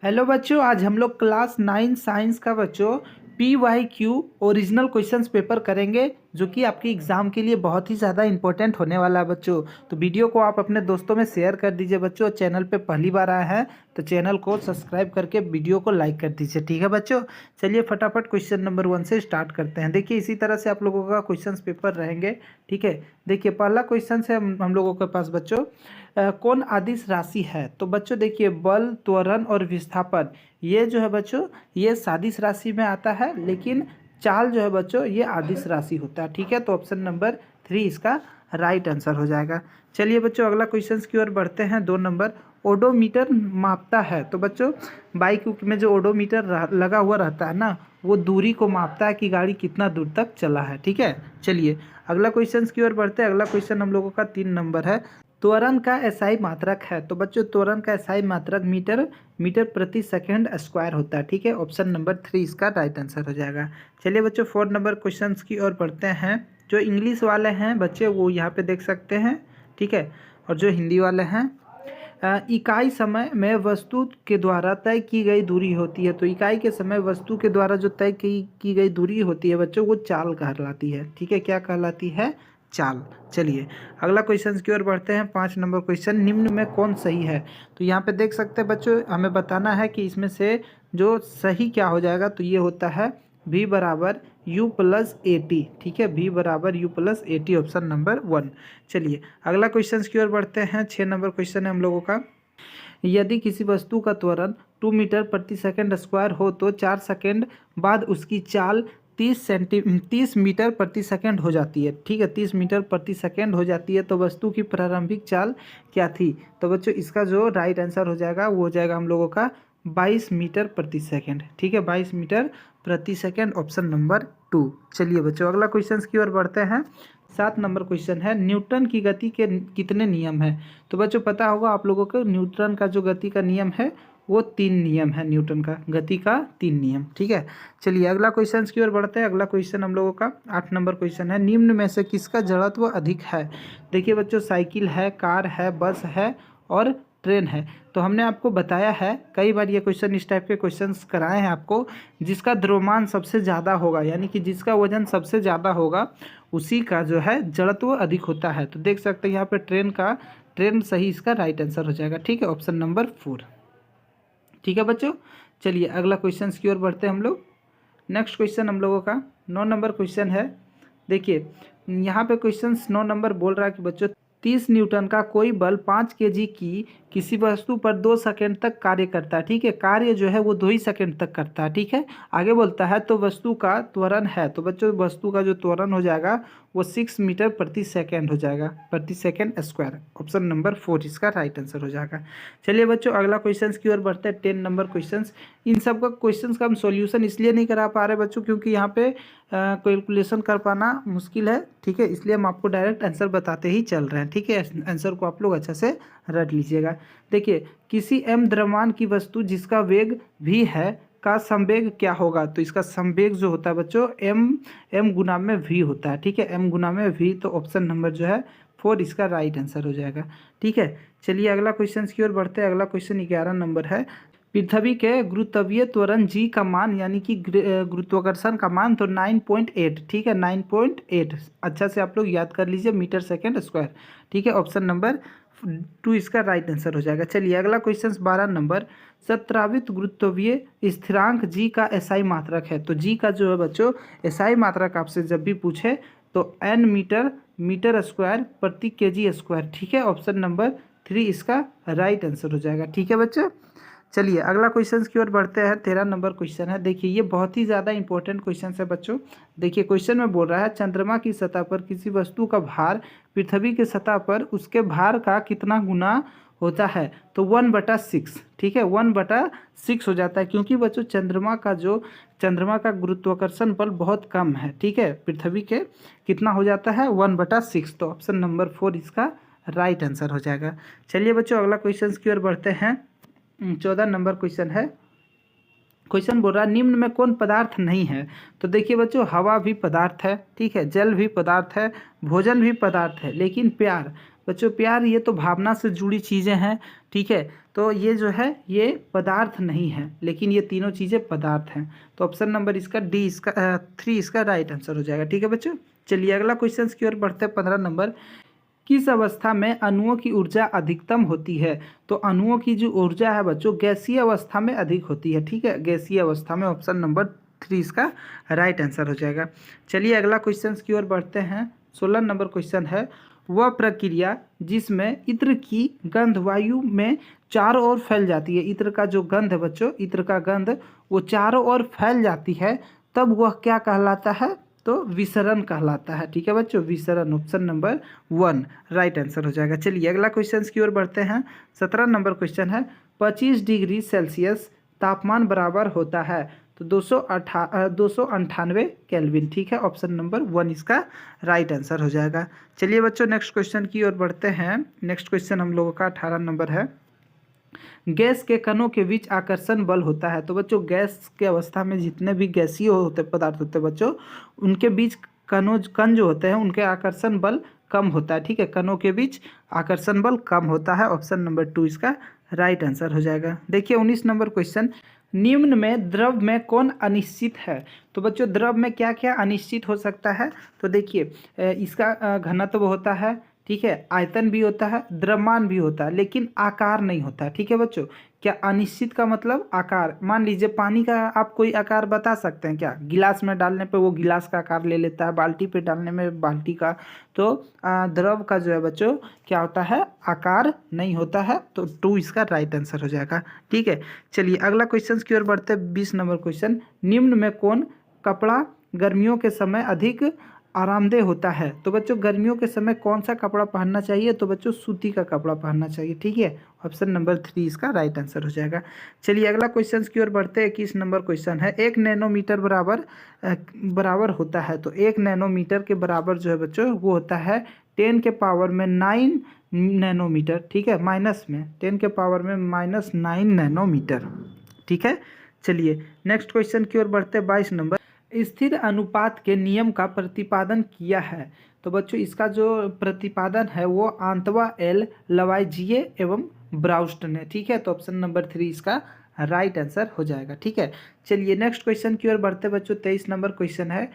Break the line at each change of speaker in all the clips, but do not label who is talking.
Hello बच्चों, आज हम लोग क्लास 9 साइंस का बच्चों PYQ ओरिजिनल क्वेश्चंस पेपर करेंगे, जो कि आपके एग्ज़ाम के लिए बहुत ही ज़्यादा इंपॉर्टेंट होने वाला है बच्चों। तो वीडियो को आप अपने दोस्तों में शेयर कर दीजिए बच्चों। चैनल पे पहली बार आए हैं तो चैनल को सब्सक्राइब करके वीडियो को लाइक कर दीजिए, ठीक है बच्चों। चलिए फटाफट क्वेश्चन नंबर 1 से स्टार्ट करते हैं। देखिए इसी तरह से आप लोगों का क्वेश्चन पेपर रहेंगे, ठीक है। देखिए पहला क्वेश्चन है हम लोगों के पास बच्चों, कौन आदिश राशि है। तो बच्चों देखिए बल, त्वरण और विस्थापन, ये जो है बच्चों ये सादिश राशि में आता है, लेकिन चाल जो है बच्चों ये आदिश राशि होता है, ठीक है। तो ऑप्शन नंबर 3 इसका राइट आंसर हो जाएगा। चलिए बच्चों अगला क्वेश्चन की ओर बढ़ते हैं। 2 नंबर, ओडोमीटर मापता है। तो बच्चों बाइक में जो ओडोमीटर लगा हुआ रहता है ना, वो दूरी को मापता है कि गाड़ी कितना दूर तक चला है, ठीक है। चलिए अगला क्वेश्चन की ओर बढ़ते हैं। अगला क्वेश्चन हम लोगों का 3 नंबर है, त्वरण का एसआई मात्रक है। तो बच्चों त्वरण का एसआई मात्रक मीटर मीटर प्रति सेकंड स्क्वायर होता है, ठीक है। ऑप्शन नंबर 3 इसका राइट आंसर हो जाएगा। चलिए बच्चों 4 नंबर क्वेश्चन की ओर बढ़ते हैं। जो इंग्लिश वाले हैं बच्चे वो यहाँ पे देख सकते हैं, ठीक है। और जो हिंदी वाले हैं, इकाई समय में वस्तु के द्वारा तय की गई दूरी होती है। तो इकाई के समय वस्तु के द्वारा जो तय की गई दूरी होती है बच्चों, वो चाल कहलाती है, ठीक है। क्या कहलाती है? चाल। चलिए अगला क्वेश्चन की ओर बढ़ते हैं। 5 नंबर क्वेश्चन, निम्न में कौन सही है। तो यहाँ पे देख सकते हैं बच्चों, हमें बताना है कि इसमें से जो सही क्या हो जाएगा। तो ये होता है v बराबर u प्लस ए टी, ठीक है। v बराबर u plus A T, option number 1। चलिए अगला क्वेश्चन की ओर बढ़ते हैं। 6 नंबर क्वेश्चन है हम लोगों का, यदि किसी वस्तु का त्वरण 2 मीटर प्रति सेकंड स्क्वायर हो तो 4 सेकंड बाद उसकी चाल 30 मीटर प्रति सेकंड हो जाती है, ठीक है। 30 मीटर प्रति सेकंड हो जाती है, तो वस्तु की प्रारंभिक चाल क्या थी। तो बच्चों इसका जो राइट आंसर हो जाएगा वो हो जाएगा हम लोगों का 22 मीटर प्रति सेकंड, ठीक है। 22 मीटर प्रति सेकंड, ऑप्शन नंबर 2। चलिए बच्चों अगला क्वेश्चन की ओर बढ़ते हैं। 7 नंबर क्वेश्चन है, न्यूटन की गति के कितने नियम हैं। तो बच्चों पता होगा आप लोगों को, न्यूटन का जो गति का नियम है वो 3 नियम है। न्यूटन का गति का 3 नियम, ठीक है। चलिए अगला क्वेश्चन की ओर बढ़ते हैं। अगला क्वेश्चन हम लोगों का 8 नंबर क्वेश्चन है, निम्न में से किसका जड़त्व अधिक है। देखिए बच्चों साइकिल है, कार है, बस है और ट्रेन है। तो हमने आपको बताया है कई बार, ये क्वेश्चन इस टाइप के क्वेश्चंस कराए हैं आपको, जिसका द्रव्यमान सबसे ज़्यादा होगा, यानी कि जिसका वजन सबसे ज़्यादा होगा उसी का जो है जड़त्व अधिक होता है। तो देख सकते हैं यहाँ पे ट्रेन सही इसका राइट आंसर हो जाएगा, ठीक है। ऑप्शन नंबर 4, ठीक है बच्चों। चलिए अगला क्वेश्चन की ओर बढ़ते हैं हम लोग। नेक्स्ट क्वेश्चन हम लोगों का 9 नंबर क्वेश्चन है। देखिए यहाँ पे क्वेश्चन 9 नंबर बोल रहा है कि बच्चों 30 न्यूटन का कोई बल 5 केजी की किसी वस्तु पर 2 सेकंड तक कार्य करता है, ठीक है। कार्य जो है वो 2 ही सेकंड तक करता है, ठीक है। आगे बोलता है तो वस्तु का त्वरण है। तो बच्चों वस्तु का जो त्वरण हो जाएगा वो 6 मीटर प्रति सेकंड हो जाएगा, प्रति सेकंड स्क्वायर। ऑप्शन नंबर 4 इसका राइट आंसर हो जाएगा। चलिए बच्चों अगला क्वेश्चन की ओर बढ़ते हैं। 10 नंबर क्वेश्चन, इन सब का क्वेश्चन का हम सॉल्यूशन इसलिए नहीं करा पा रहे बच्चों क्योंकि यहाँ पे कैलकुलेशन कर पाना मुश्किल है, ठीक है। इसलिए हम आपको डायरेक्ट आंसर बताते ही चल रहे हैं, ठीक है। आंसर को आप लोग अच्छा से रट लीजिएगा। देखिए किसी m द्रव्यमान की वस्तु जिसका वेग v है का संवेग क्या होगा। तो इसका संवेग जो होता है बच्चों m गुना में v होता है, ठीक है। m गुना में v, तो ऑप्शन नंबर जो है 4 इसका राइट आंसर हो जाएगा, ठीक है। चलिए अगला क्वेश्चन की ओर बढ़ते हैं। अगला क्वेश्चन 11 नंबर है, पृथ्वी के गुरुत्वीय त्वरण g का मान, यानी कि गुरुत्वाकर्षण का मान, तो 9.8, ठीक है। 9.8 अच्छा से आप लोग याद कर लीजिए, मीटर सेकेंड स्क्वायर, ठीक है। ऑप्शन नंबर 2 इसका राइट आंसर हो जाएगा। चलिए अगला क्वेश्चन 12 नंबर, सत्रावित गुरुत्वीय स्थिरांक g का एसआई मात्रक है। तो g का जो है बच्चों एसआई मात्रक आपसे जब भी पूछे तो n मीटर स्क्वायर प्रति केजी स्क्वायर, ठीक है। ऑप्शन नंबर 3 इसका राइट आंसर हो जाएगा, ठीक है बच्चों। चलिए अगला क्वेश्चन की ओर बढ़ते हैं। 13 नंबर क्वेश्चन है। देखिए ये बहुत ही ज़्यादा इंपॉर्टेंट क्वेश्चन है बच्चों। देखिए क्वेश्चन में बोल रहा है, चंद्रमा की सतह पर किसी वस्तु का भार पृथ्वी की सतह पर उसके भार का कितना गुना होता है। तो 1/6, ठीक है। 1/6 हो जाता है, क्योंकि बच्चों चंद्रमा का गुरुत्वाकर्षण बल बहुत कम है, ठीक है। पृथ्वी के कितना हो जाता है 1/6, तो ऑप्शन नंबर 4 इसका राइट आंसर हो जाएगा। चलिए बच्चों अगला क्वेश्चन की ओर बढ़ते हैं। 14 नंबर क्वेश्चन है, क्वेश्चन बोल रहा है निम्न में कौन पदार्थ नहीं है। तो देखिए बच्चों, हवा भी पदार्थ है, ठीक है, जल भी पदार्थ है, भोजन भी पदार्थ है, लेकिन प्यार, बच्चों प्यार ये तो भावना से जुड़ी चीज़ें हैं, ठीक है, तो ये जो है ये पदार्थ नहीं है, लेकिन ये तीनों चीज़ें पदार्थ हैं। तो ऑप्शन नंबर इसका डी, इसका 3 इसका राइट आंसर हो जाएगा। ठीक है बच्चों, चलिए अगला क्वेश्चन की ओर बढ़ते हैं। 15 नंबर, किस अवस्था में अणुओं की ऊर्जा अधिकतम होती है। तो अणुओं की जो ऊर्जा है बच्चों गैसीय अवस्था में अधिक होती है, ठीक है, गैसीय अवस्था में। ऑप्शन नंबर 3 इसका राइट आंसर हो जाएगा। चलिए अगला क्वेश्चन की ओर बढ़ते हैं। 16 नंबर क्वेश्चन है, वह प्रक्रिया जिसमें इत्र की गंध वायु में चारों ओर फैल जाती है। इत्र का जो गंध है बच्चों, इत्र का गंध वो चारों ओर फैल जाती है, तब वह क्या कहलाता है। तो विसरण कहलाता है। ठीक है बच्चों, विसरण। ऑप्शन नंबर 1 राइट आंसर हो जाएगा। चलिए अगला क्वेश्चन की ओर बढ़ते हैं। 17 नंबर क्वेश्चन है, 25 डिग्री सेल्सियस तापमान बराबर होता है। तो 298 केल्विन। ठीक है, ऑप्शन नंबर 1 इसका राइट आंसर हो जाएगा। चलिए बच्चों नेक्स्ट क्वेश्चन की ओर बढ़ते हैं। नेक्स्ट क्वेश्चन हम लोगों का 18 नंबर है, गैस के कणों के बीच आकर्षण बल होता है। तो बच्चों गैस के अवस्था में जितने भी गैसीय होते पदार्थ होते हैं बच्चों, उनके बीच कण जो होते हैं उनके आकर्षण बल कम होता है। ठीक है, कणों के बीच आकर्षण बल कम होता है। ऑप्शन नंबर 2 इसका राइट आंसर हो जाएगा। देखिए 19 नंबर क्वेश्चन, निम्न में द्रव में कौन अनिश्चित है। तो बच्चों द्रव में क्या क्या अनिश्चित हो सकता है। तो देखिए इसका घनत्व होता है, ठीक है, आयतन भी होता है, द्रव्यमान भी होता है, लेकिन आकार नहीं होता है। ठीक है बच्चों, क्या अनिश्चित का मतलब आकार। मान लीजिए पानी का आप कोई आकार बता सकते हैं क्या। गिलास में डालने पे वो गिलास का आकार ले लेता है, बाल्टी पे डालने में बाल्टी का। तो द्रव का जो है बच्चों क्या होता है, आकार नहीं होता है। तो 2 इसका राइट आंसर हो जाएगा। ठीक है, चलिए अगला क्वेश्चन की ओर बढ़ते हैं। 20 नंबर क्वेश्चन, निम्न में कौन कपड़ा गर्मियों के समय अधिक आरामदेह होता है। तो बच्चों गर्मियों के समय कौन सा कपड़ा पहनना चाहिए। तो बच्चों सूती का कपड़ा पहनना चाहिए। ठीक है, ऑप्शन नंबर 3 इसका राइट आंसर हो जाएगा। चलिए अगला क्वेश्चन की ओर बढ़ते हैं। 21 नंबर क्वेश्चन है, 1 नैनोमीटर बराबर होता है। तो 1 नैनोमीटर के बराबर जो है बच्चों वो होता है 10 के पावर में 9 नैनोमीटर। ठीक है, माइनस में 10 के पावर में -9 नैनोमीटर। ठीक है, चलिए नेक्स्ट क्वेश्चन की ओर बढ़ते हैं। 22 नंबर, स्थिर अनुपात के नियम का प्रतिपादन किया है। तो बच्चों इसका जो प्रतिपादन है वो आंतवा, एल, लवाइजिए एवं ब्राउस्ट ने। ठीक है, तो ऑप्शन नंबर 3 इसका राइट आंसर हो जाएगा। ठीक है, चलिए नेक्स्ट क्वेश्चन की ओर बढ़ते बच्चों। 23 नंबर क्वेश्चन है,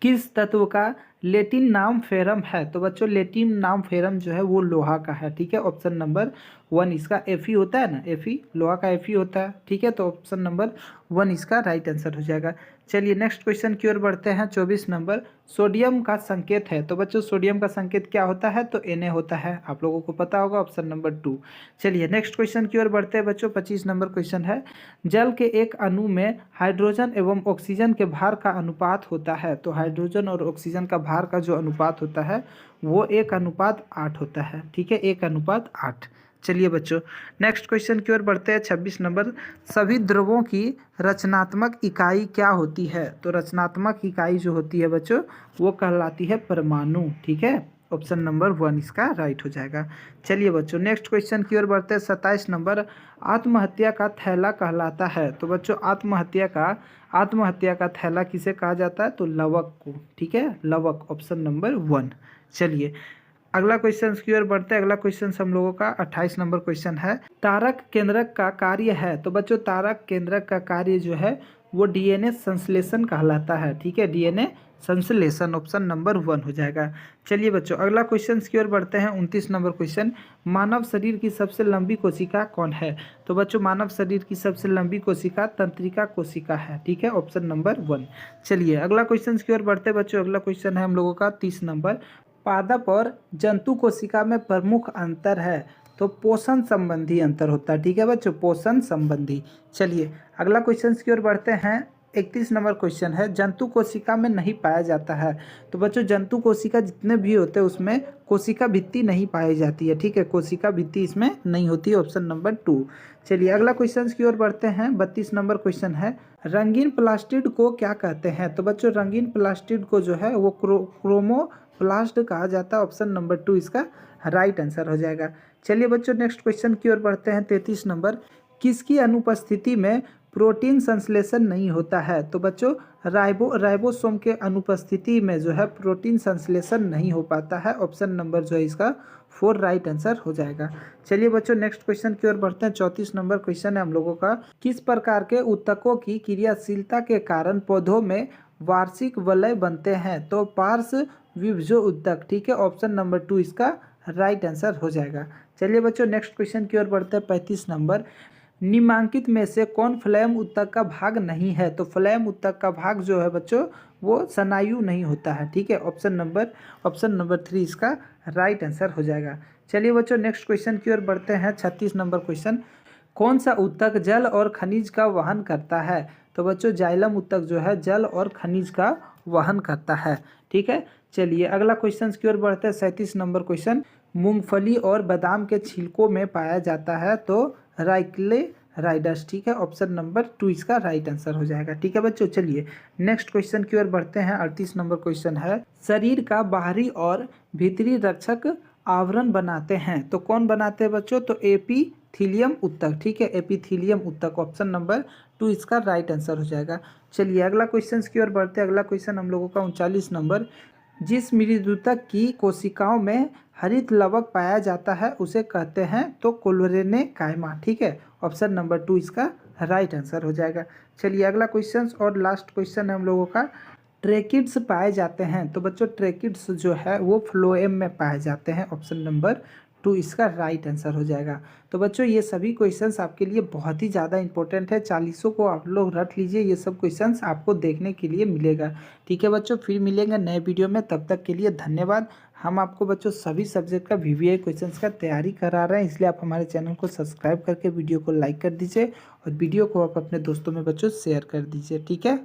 किस तत्व का लेटिन नाम फेरम है। तो बच्चों लेटिन नाम फेरम जो है वो लोहा का है। ठीक है, ऑप्शन नंबर 1 इसका Fe होता है ना, Fe लोहा का Fe होता है। ठीक है, तो ऑप्शन नंबर 1 इसका राइट आंसर हो जाएगा। चलिए नेक्स्ट क्वेश्चन की ओर बढ़ते हैं। 24 नंबर, सोडियम का संकेत है। तो बच्चों सोडियम का संकेत क्या होता है। तो Na होता है, आप लोगों को पता होगा, ऑप्शन नंबर 2। चलिए नेक्स्ट क्वेश्चन की ओर बढ़ते हैं बच्चों। 25 नंबर क्वेश्चन है, जल के एक अणु में हाइड्रोजन एवं ऑक्सीजन के भार का अनुपात होता है। तो हाइड्रोजन और ऑक्सीजन का भार का जो अनुपात होता है वो 1:8 होता है। ठीक है, 1:8। चलिए बच्चों नेक्स्ट क्वेश्चन की ओर बढ़ते हैं। 26 नंबर, सभी द्रवों की रचनात्मक इकाई क्या होती है। तो रचनात्मक इकाई जो होती है बच्चों वो कहलाती है परमाणु। ठीक है, ऑप्शन नंबर 1 इसका राइट हो जाएगा। चलिए बच्चों नेक्स्ट क्वेश्चन की ओर बढ़ते हैं। 27 नंबर, आत्महत्या का थैला कहलाता है। तो बच्चों आत्महत्या का थैला किसे कहा जाता है। तो लवक को। ठीक है, लवक, ऑप्शन नंबर 1। चलिए अगला क्वेश्चन की ओर बढ़ते हैं। अगला क्वेश्चन हम लोगों का 28 नंबर क्वेश्चन है, तारक केंद्रक का कार्य है। तो बच्चों तारक केंद्रक का कार्य जो है वो डीएनए संश्लेषण कहलाता है। ठीक है, डीएनए संश्लेषण, ऑप्शन नंबर 1 हो जाएगा। चलिए बच्चों अगला क्वेश्चन की ओर बढ़ते हैं। 29 नंबर क्वेश्चन, मानव शरीर की सबसे लंबी कोशिका कौन है। तो बच्चों मानव शरीर की सबसे लंबी कोशिका तंत्रिका कोशिका है। ठीक है, ऑप्शन नंबर 1। चलिए अगला क्वेश्चन की ओर बढ़ते हैं बच्चों। अगला क्वेश्चन है हम लोगों का 30 नंबर, पादप और जंतु कोशिका में प्रमुख अंतर है। तो पोषण संबंधी अंतर होता है। ठीक है बच्चों, पोषण संबंधी। चलिए अगला क्वेश्चन की ओर बढ़ते हैं। 31 नंबर क्वेश्चन है, जंतु कोशिका में नहीं पाया जाता है। तो बच्चों जंतु कोशिका जितने भी होते हैं उसमें कोशिका भित्ति नहीं पाई जाती है। ठीक है, कोशिका भित्ति इसमें नहीं होती है, ऑप्शन नंबर 2। चलिए अगला क्वेश्चन की ओर बढ़ते हैं। 32 नंबर क्वेश्चन है, रंगीन प्लास्टिड को क्या कहते हैं। तो बच्चों रंगीन प्लास्टिड को जो है वो क्रोमोप्लास्ट कहा जाता है। ऑप्शन नंबर 2 इसका राइट आंसर हो जाएगा। चलिए बच्चों नेक्स्ट क्वेश्चन की ओर बढ़ते हैं। 33 नंबर, किसकी अनुपस्थिति में प्रोटीन संश्लेषण नहीं होता है? तो बच्चों राइबोसोम के अनुपस्थिति में जो है प्रोटीन संश्लेषण नहीं हो पाता है। ऑप्शन नंबर जो है इसका 4 राइट आंसर हो जाएगा। चलिए बच्चों नेक्स्ट क्वेश्चन की ओर बढ़ते हैं। 34 नंबर क्वेश्चन है हम लोगों का। किस प्रकार के ऊतकों की क्रियाशीलता के कारण पौधों में वार्षिक वलय बनते हैं? तो पार्श्वविभजो ऊतक, ठीक है। ऑप्शन नंबर 2 इसका राइट आंसर हो जाएगा। चलिए बच्चों नेक्स्ट क्वेश्चन की ओर बढ़ते हैं। 35 नंबर, निम्नलिखित में से कौन फ्लैम ऊतक का भाग नहीं है? तो फ्लैम ऊतक का भाग जो है बच्चों वो स्नायु नहीं होता है, ठीक है। ऑप्शन नंबर 3 इसका राइट आंसर हो जाएगा। चलिए बच्चों नेक्स्ट क्वेश्चन की ओर बढ़ते हैं। 36 नंबर क्वेश्चन, कौन सा ऊतक जल और खनिज का वहन करता है? तो बच्चों जाइलम ऊतक जो है जल और खनिज का वहन करता है, ठीक है। चलिए अगला क्वेश्चन की ओर बढ़ते हैं। 37 नंबर क्वेश्चन, मूंगफली और बादाम के छिलकों में पाया जाता है तो राइक्लेराइडस, ठीक है। ऑप्शन नंबर 2 इसका राइट आंसर हो जाएगा, ठीक है बच्चों। चलिए नेक्स्ट क्वेश्चन की ओर बढ़ते हैं। 38 नंबर क्वेश्चन है, शरीर का बाहरी और भीतरी रक्षक आवरण बनाते हैं तो कौन बनाते हैं बच्चों? तो एपिथीलियम ऊतक, ठीक है। एपिथीलियम ऊतक, ऑप्शन नंबर 2 इसका राइट आंसर हो जाएगा। चलिए अगला क्वेश्चन की ओर बढ़ते हैं। अगला क्वेश्चन हम लोगों का 39 नंबर, जिस मृदुतक की कोशिकाओं में हरित लवक पाया जाता है उसे कहते हैं तो कोलोरेनेकाइमा, ठीक है। ऑप्शन नंबर 2 इसका राइट आंसर हो जाएगा। चलिए अगला क्वेश्चन और लास्ट क्वेश्चन है हम लोगों का, ट्रेकिड्स पाए जाते हैं तो बच्चों ट्रेकिड्स जो है वो फ्लोएम में पाए जाते हैं। ऑप्शन नंबर 2 इसका राइट आंसर हो जाएगा। तो बच्चों ये सभी क्वेश्चंस आपके लिए बहुत ही ज़्यादा इंपॉर्टेंट है। 40 को आप लोग रट लीजिए, ये सब क्वेश्चंस आपको देखने के लिए मिलेगा, ठीक है बच्चों। फिर मिलेंगे नए वीडियो में, तब तक के लिए धन्यवाद। हम आपको बच्चों सभी सब्जेक्ट का VVI क्वेश्चंस का तैयारी करा रहे हैं, इसलिए आप हमारे चैनल को सब्सक्राइब करके वीडियो को लाइक कर दीजिए और वीडियो को आप अपने दोस्तों में बच्चों शेयर कर दीजिए, ठीक है।